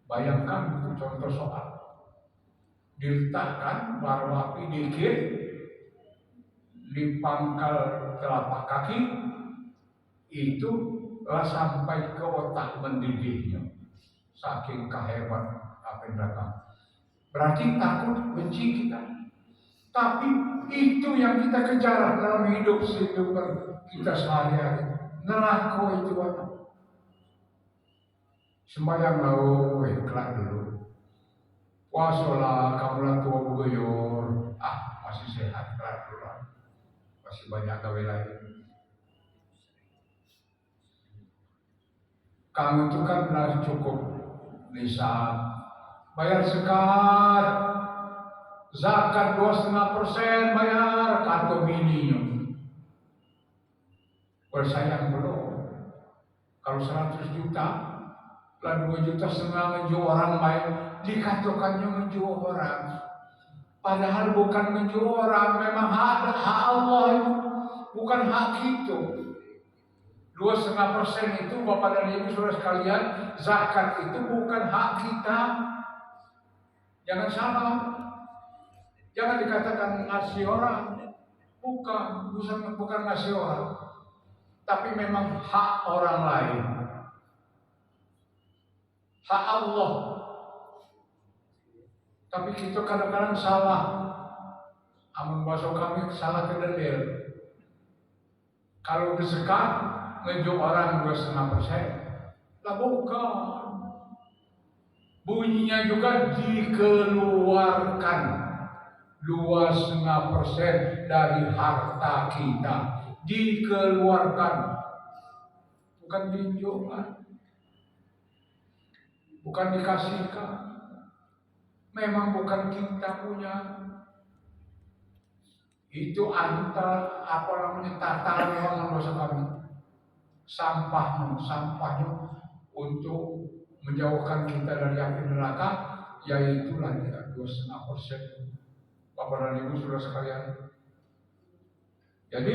Bayangkan itu contoh soal. Diletakkan bara api dikit di pangkal telapak kaki, itu sampai ke otak mendidihnya. Saking kehebat api neraka. Berarti takut, benci kita. Tapi itu yang kita kejar dalam hidup kita sehari-hari. Neraka itu apa? Sembahyang lau, ikhlas dulu. Puasalah, kamulah tua bugayur. Masih sehat, ikhlas dulu. Masih banyak gawe lain. Kamu itu kan benar cukup nisab, bayar zakat, zakat 2,5% bayar kartu mininya. Bersayang belum. Kalau 100 juta, lah 2,5 juta menjual orang baik, dikatakannya menjual orang. Padahal bukan menyuruh orang, memang hak Allah itu, bukan hak kita. 2,5% itu Bapak dan Ibu saudara sekalian, zakat itu bukan hak kita. Jangan salah. Jangan dikatakan ngasih orang. Bukan ngasih orang. Tapi memang hak orang lain. Hak Allah. Tapi kita kadang-kadang salah. Amun bahasa kami salah kedendel. Kalau berzakat ngejuk orang 2,5%, lah bukan. Bunyinya juga dikeluarkan 2,5% dari harta kita, dikeluarkan, bukan ditunjukkan, bukan dikasihkan. Memang bukan kita punya. Itu antara tata ruang dosa kami. Sampahnya untuk menjauhkan kita dari api neraka, yaitu lagi 2,5%. Bapak dan Ibu saudara sekalian. Jadi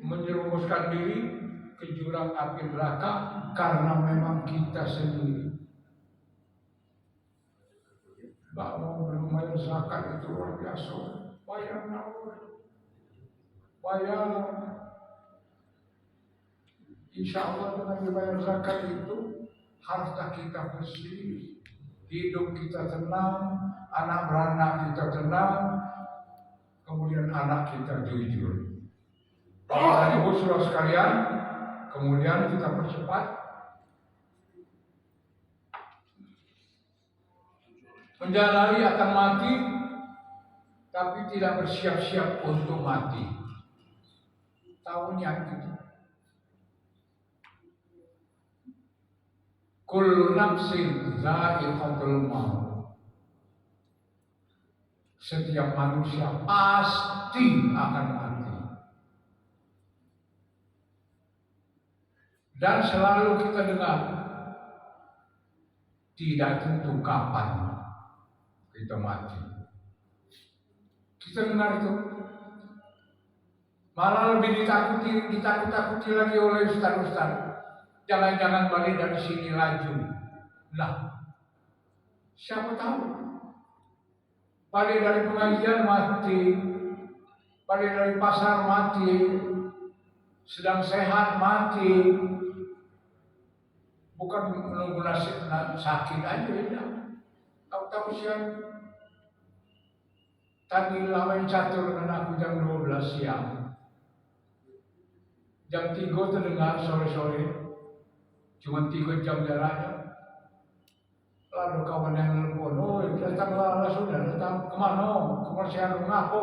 menyerumuskan diri ke jurang api neraka karena memang kita sendiri. Bahwa berbayar zakat itu luar biasa. Bayar. Insya Allah dengan dibayar zakat itu harta kita bersih, hidup kita tenang, anak beranak kita tenang, kemudian anak kita jujur. Bapak dan Ibu saudara sekalian, kemudian kita percepat menjalani akan mati, tapi tidak bersiap-siap untuk mati. Tahunya itu. Kullu nafsin dha'iqatul maut. Setiap manusia pasti akan mati. Dan selalu kita dengar, tidak tentu kapan kita mati. Kita dengar itu. Malah lebih ditakut-takuti lagi oleh ustaz-ustaz. Jangan-jangan balik dari sini laju. Nah, siapa tahu? Balik dari pengajian mati, balik dari pasar mati, sedang sehat mati. Bukan menunggu nasib sakit aja ya. Tahu-tahu siang. Tadi lama catur dengan aku jam 12 siang. Jam 3 terdengar sore-sore. Cuma 3 jam jaraknya. Lalu kawan yang nelfon, oh datanglah sudah datang kemana? Kemana ngapo?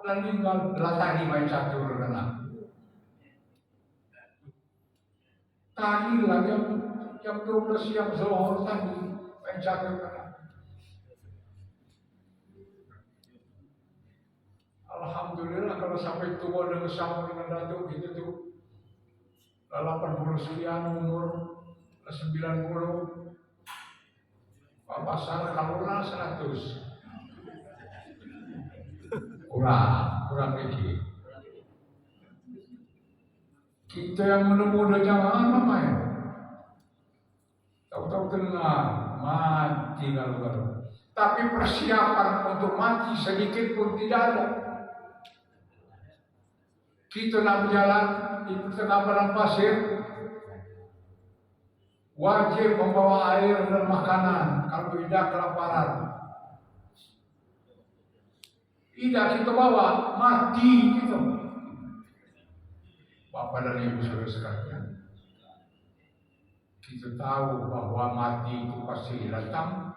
Lalu tinggal tadi main catur dengan aku. Tadi lah jam 12 siang zuhur tadi main catur dengan aku. Alhamdulillah kalau sampai tua dan bersama dengan Datuk gitu tuh 80 sekian umur 90 Bapak Sarah kalulah 100 kurang dikit. Kita yang muda-muda jangan main. Tahu-tahu dengar mati kalau. Tapi persiapan untuk mati sedikit pun tidak ada. Kita nak berjalan di tengah padang pasir, wajib membawa air dan makanan kalau tidak kelaparan. Tidak kita bawa, mati gitu. Bapak dan Ibu saudara sekalian, kita tahu bahwa mati itu pasti datang,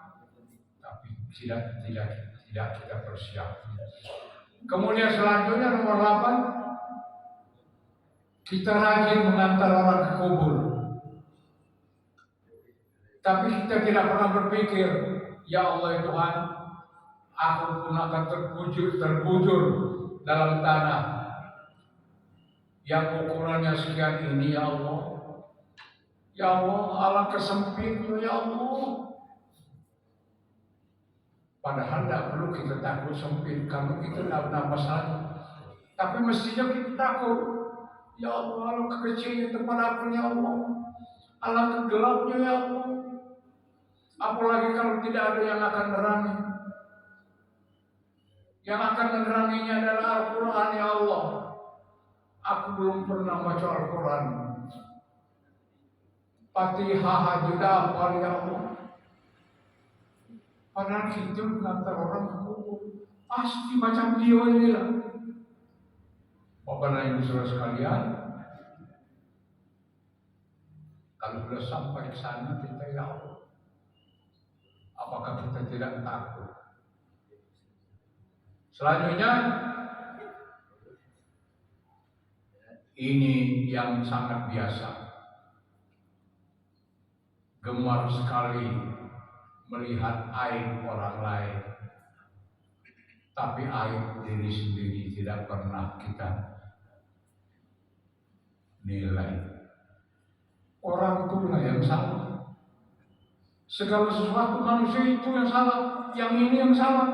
tapi tidak kita persiapkan. Kemudian selanjutnya nomor 8. Kita rajin mengantar orang ke kubur. Tapi kita tidak pernah berpikir, ya Allah Tuhan, aku pun akan terbujur dalam tanah yang ukurannya sekian ini, ya Allah. Ya Allah, alangkah sempitnya, ya Allah. Padahal tidak perlu kita takut sempit karena kita tidak pernah masalah. Tapi mestinya kita takut. Ya Allah, alam kekecilnya tempat apa ya Allah, alam kegelapnya ya Allah. Apalagi kalau tidak ada yang akan menerangi. Yang akan meneranginya adalah Al-Quran ya Allah. Aku belum pernah baca Al-Quran. Fatihah juga apa ya Allah. Padahal kita mengantar orang kubur. Pasti macam beliau ini lah. Bapak dan Ibu saudara sekalian, kalau sudah sampai ke sana kita ya Allah, apakah kita tidak takut? Selanjutnya, ini yang sangat biasa. Gemar sekali melihat aib orang lain, tapi aib diri sendiri tidak pernah kita nilai. Orang itulah yang salah. Segala sesuatu manusia itu yang salah, yang ini yang salah.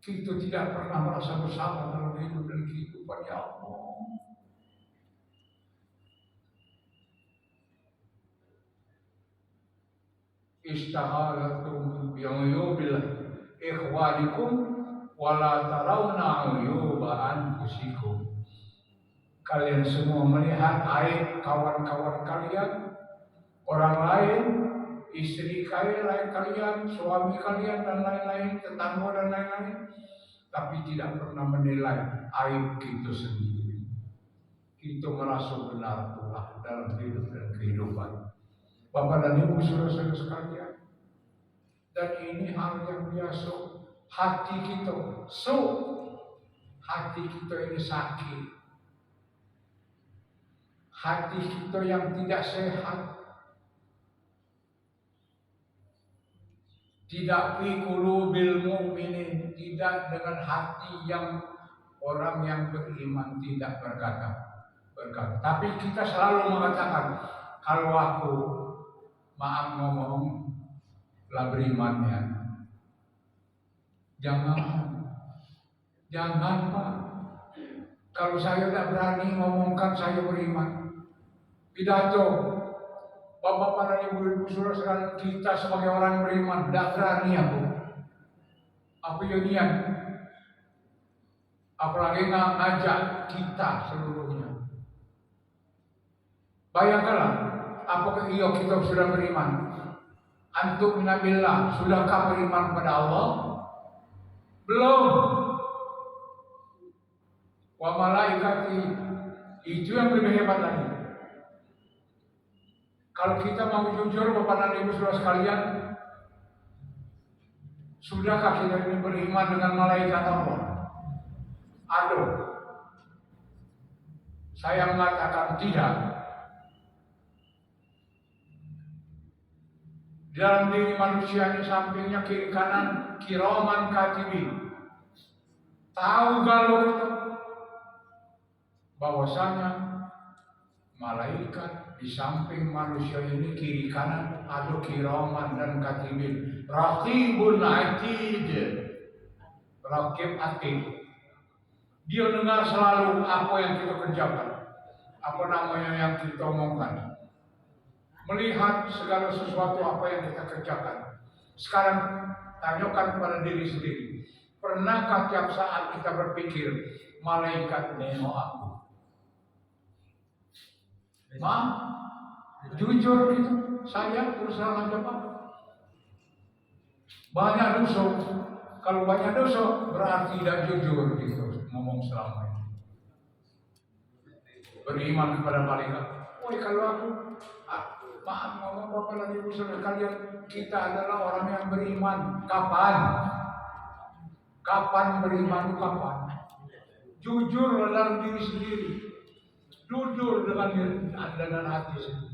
Kita tidak pernah merasa bersalah dalam hidup dan kehidupan ya Allah. Istahalatum bi'uyubil ikhwanikum wala tarawna uyuba anfusikum. Kalian semua melihat aib kawan-kawan kalian, orang lain, istri kalian, suami kalian dan lain-lain, tetangga dan lain-lain, tapi tidak pernah menilai aib kita sendiri. Kita merasa benar pula dalam hidup dan kehidupan. Bapak dan Ibu saudara-saudara sekalian, dan ini hal yang biasa. Hati kita, hati kita ini sakit. Hati kita yang tidak sehat, tidak fi qulubil mu'minin, tidak dengan hati yang orang yang beriman tidak berkata. Tapi kita selalu mengatakan, kalau aku maaf ngomong lah berimannya, jangan Pak. Kalau saya tidak berani ngomongkan saya beriman. Pidato, Bapak dan Ibu saudara sekalian, kita sebagai orang beriman tidak berani aku. Apa yang niat? Apalagi ngajak kita seluruhnya. Bayangkanlah, apakah kita sudah beriman? Antum nabillah, sudahkah beriman pada Allah? Belum. Wa malaikati, itu yang lebih hebat lagi. Kalau kita mau jujur Bapak dan Ibu saudara sekalian, sudahkah kita ini beriman dengan malaikat Allah? Aduh, saya mengatakan tidak. Dalam diri manusia ini sampingnya kiri kanan kiraman katibin. Tahu kalau kita bahwasanya malaikat di samping manusia ini kiri kanan ada kiraman dan katibin. Raqibun atid. Raqib atid. Dia dengar selalu apa yang kita kerjakan, apa namanya yang kita omongkan, melihat segala sesuatu apa yang kita kerjakan. Sekarang tanyakan kepada diri sendiri, pernahkah tiap saat kita berpikir malaikat nengok aku? Jujur gitu, saya terus terang aja Pak. Banyak dosa. Kalau banyak dosa berarti tidak jujur gitu ngomong selama ini. Beriman kepada malaikat. Woi kalau aku maaf ngomong Bapak dan Ibu saudara kalian, kita adalah orang yang beriman. Kapan? Kapan beriman itu kapan? Jujur dalam diri sendiri. Jujur dengan hati sendiri.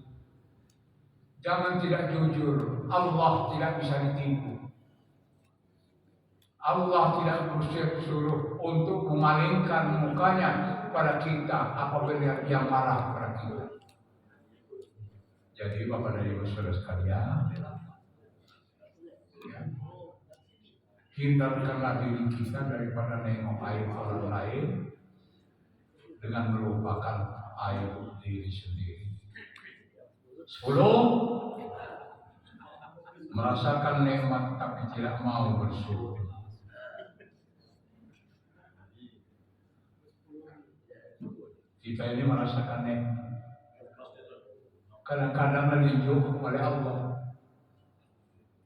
Jangan tidak jujur. Allah tidak bisa ditipu. Allah tidak suruh untuk memalingkan mukanya kepada kita apabila dia marah kepada kita. Jadi Bapak dan Ibu saudara sekalian, Ya. Hindarkanlah diri kita daripada nengok aib orang lain dengan melupakan aib diri sendiri. 10. Merasakan nikmat tapi tidak mau bersyukur. Kita ini merasakan nikmat. Kadang-kadang ditunjuk oleh Allah.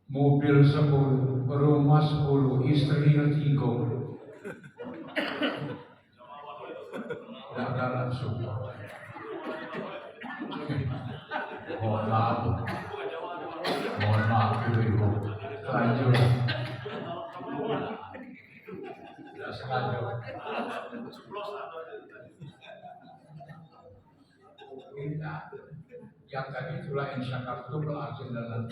Mobil 10, rumah 10, istri 3. Tidak ada langsung. Mohon maaf. Mohon maaf ibu. Lanjut. Tidak sengaja. Yang tadi itulah insya Allah berhasil dalam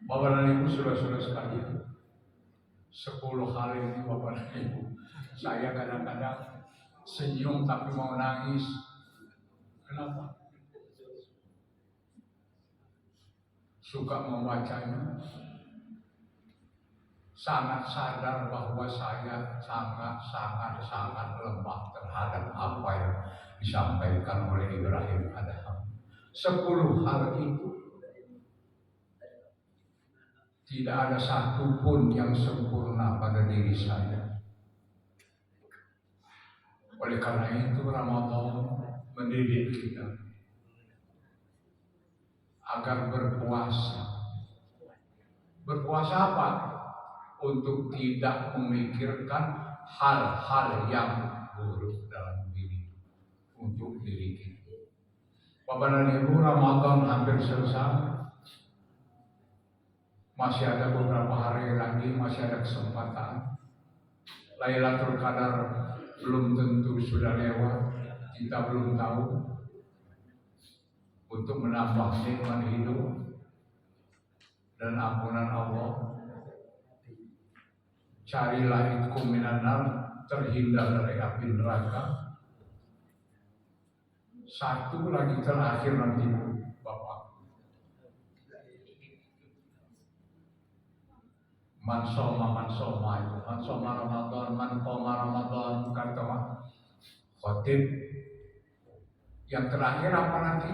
Bapak dan Ibu, saudara-saudara sekalian, 10 hal ini Bapak dan Ibu, saya kadang-kadang senyum tapi mau nangis. Kenapa? Suka membacanya, sangat sadar bahwa saya sangat lemah terhadap apa yang disampaikan oleh Ibrahim Adham. 10 hal itu tidak ada satu pun yang sempurna pada diri saya. Oleh karena itu Ramadan mendidik kita agar berpuasa. Berpuasa apa? Untuk tidak memikirkan hal-hal yang buruk dalam diri, untuk diri kita. Bapak dan Ibu, Ramadan hampir selesai. Masih ada beberapa hari lagi, masih ada kesempatan. Lailatul Qadar belum tentu sudah lewat, kita belum tahu. Untuk menambah nikmat hidup dan ampunan Allah, carilah itqum minan nar, terhindar dari api neraka. Satu lagi terakhir nanti Bapak. Man soma itu. Man soma Ramadan, man qoma Ramadan, kata khotib. Yang terakhir apa nanti?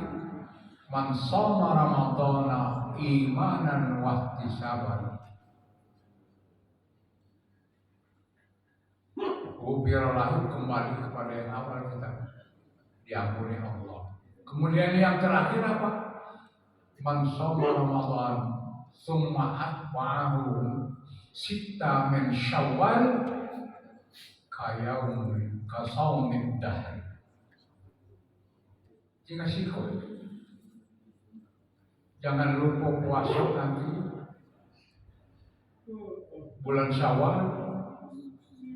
Man soma Ramadana imanan wa ihtisaban. Biarlah kembali kepada yang awal kita, diampuni Allah. Kemudian yang terakhir apa? Man shoma Ramadan summa atba'ahu sitta min Syawal kayaum kasaumid dahr. Jika sikut, jangan lupa puasa nanti bulan Syawal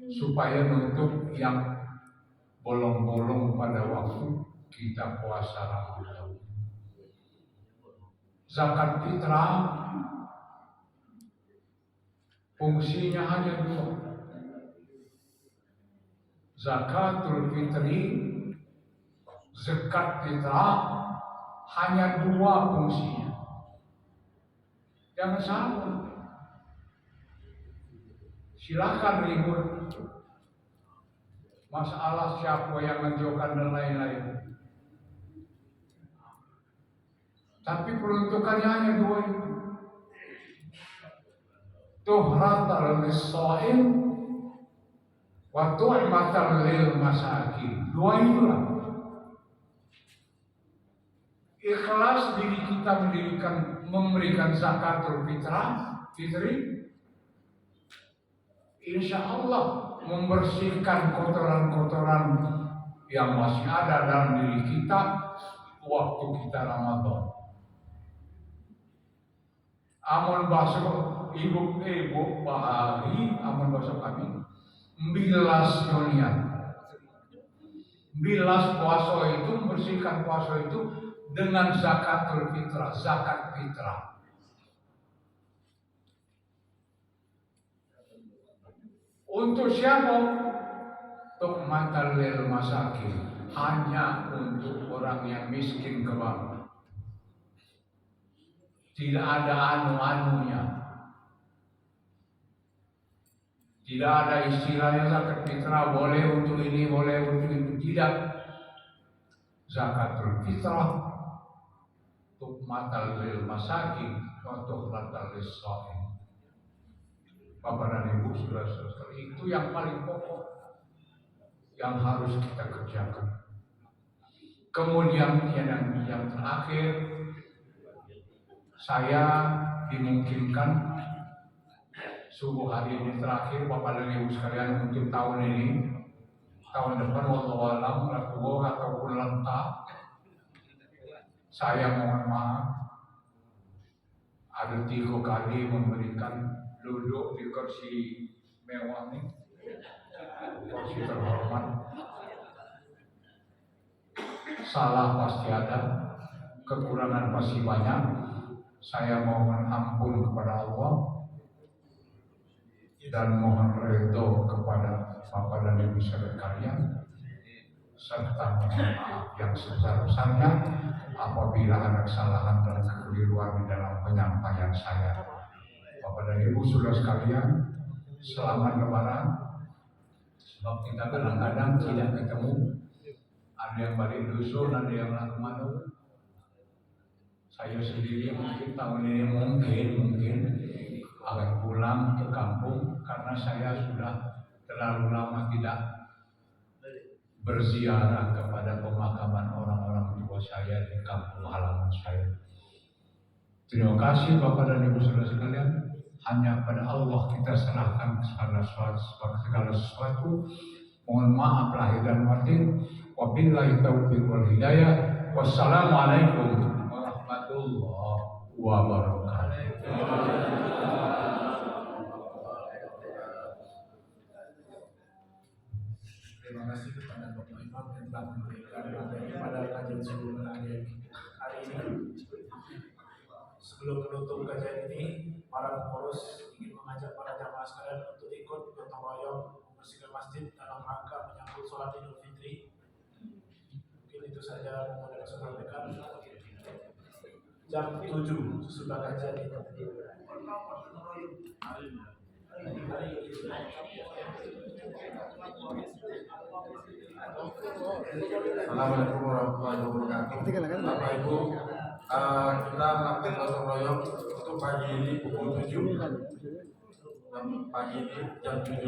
supaya nutup yang bolong-bolong pada waktu kita puasa Ramadan. Zakat fitrah fungsinya hanya 2. Zakatul fitri, zakat fitrah hanya 2 fungsinya. Jangan salah. Silakan ribut masalah siapa yang mengajukan dan lain-lain. Tapi peruntukannya hanya 2 itu. Tuhratal lis-shaim wa tu'matal lil masakin. 2 itulah. Ikhlas diri kita memberikan zakatul fitri, insya Allah membersihkan kotoran-kotoran yang masih ada dalam diri kita waktu kita Ramadan. Amun basuh ibu bahari, amun basuh kami bilas dunia. Bilas puasa itu, membersihkan puasa itu dengan zakatul fitrah, zakat fitrah. Untuk siapa? Tu'matal lil masakin, hanya untuk orang yang miskin ke bawah. Tidak ada anu-anunya. Tidak ada istilahnya zakat fitrah boleh untuk ini, boleh untuk itu. Tidak. Zakatul fitrah untuk matal lil masakin, untuk matal lil shaim. Bapak dan Ibu saudara-saudara, itu yang paling pokok yang harus kita kerjakan. Kemudian yang terakhir, saya dimungkinkan subuh hari ini terakhir, Bapak dan Ibu sekalian, untuk tahun ini, tahun depan wallahu alam ataupun lentah, saya mohon maaf ada 3 kali memberikan duduk di kursi mewah ini, kursi terhormat. Salah pasti ada, kekurangan pasti banyak. Saya mohon ampun kepada Allah dan mohon ridho kepada Bapak dan Ibu sekalian, serta mohon maaf yang sebesar-besarnya apabila ada kesalahan dan kekeliruan di dalam penyampaian saya. Bapak dan Ibu saudara sekalian, selamat Lebaran. Sebab kita kadang-kadang tidak ketemu, ada yang balik dusun, ada yang laku. Saya sendiri mungkin tahun ini mungkin akan pulang ke kampung karena saya sudah terlalu lama tidak berziarah kepada pemakaman orang-orang tua saya di kampung halaman saya. Terima kasih Bapak dan Ibu saudara sekalian. Hanya pada Allah kita serahkan segala sesuatu. Mohon maaf lahir dan batin. Wabillahi taufiq wal hidayah. Wassalamualaikum warahmatullahi wabarakatuh. Terima kasih kepada Bapak Imam yang telah memberikan materi pada kajian subuh hari ini. Sebelum menutup kajian ini, para pengurus ingin mengajak para jamaah sekalian untuk ikut gotong royong membersihkan masjid dalam rangka menyambut sholat Idul Fitri. Mungkin itu saja yang mau saya sampaikan. Jam 7 sesudah kajian ini. Assalamualaikum warahmatullahi wabarakatuh. Bapak Ibu, kita melakukan gotong royong untuk pagi ini pukul 7. Pagi ini jam 7.